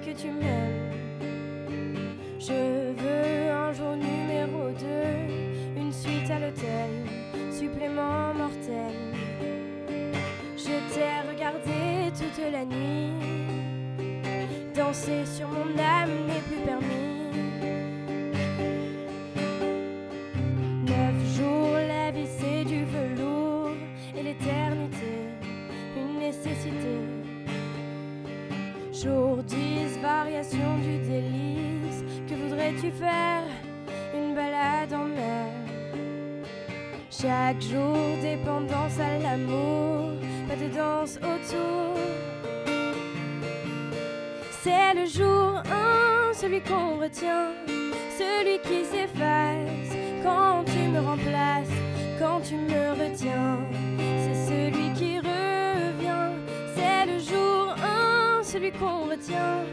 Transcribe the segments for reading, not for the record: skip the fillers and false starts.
que tu m'aimes. Je veux un jour numéro 2, une suite à l'hôtel, supplément mortel. Je t'ai regardé toute la nuit, danser sur mon âme n'est plus permis. 9 jours, la vie c'est du velours, et l'éternité, une nécessité. Jour 10, variation du délice, que voudrais-tu faire? Une balade en mer. Chaque jour, dépendance à l'amour, pas de danse autour. C'est le jour 1, celui qu'on retient, celui qui s'efface quand tu me remplaces, quand tu me retiens. C'est celui qui revient. C'est le jour 1, celui qu'on retient,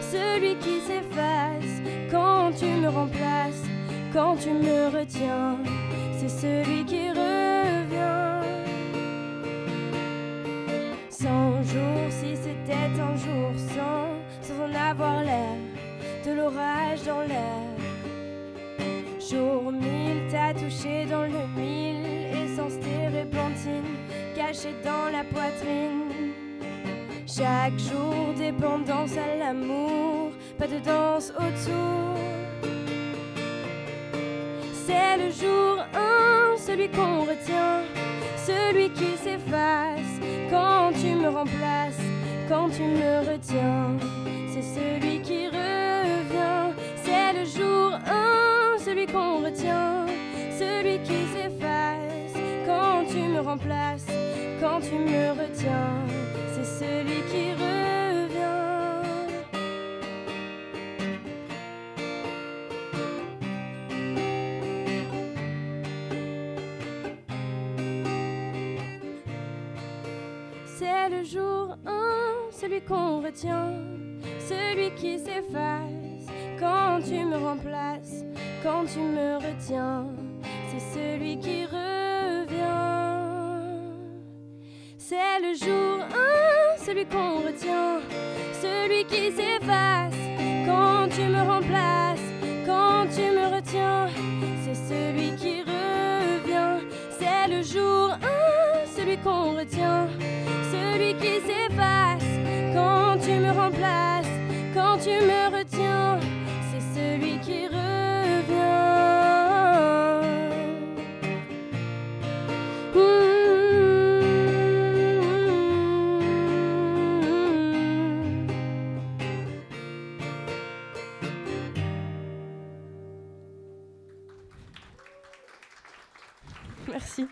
celui qui s'efface quand tu me remplaces, quand tu me retiens. C'est celui qui revient. 100 jours, si c'était un jour sans en avoir l'air, de l'orage dans l'air. Jour 1000, t'as touché dans le 1000, essence térébenthine cachée dans la poitrine. Chaque jour, dépendance à l'amour, pas de danse autour. C'est le jour 1, celui qu'on retient, celui qui s'efface quand tu me remplaces, quand tu me retiens. C'est celui qui revient. C'est le jour 1, celui qu'on retient, celui qui s'efface quand tu me remplaces, quand tu me retiens. C'est celui qui revient. C'est le jour 1, celui qu'on retient, celui qui s'efface quand tu me remplaces, quand tu me retiens. C'est celui qui revient. C'est le jour 1, celui qu'on retient, celui qui s'efface quand tu me remplaces, quand tu me retiens. C'est celui qui revient. C'est le jour 1, celui qu'on retient, celui qui s'efface quand tu me remplaces, quand tu me retiens. C'est celui qui revient. Merci.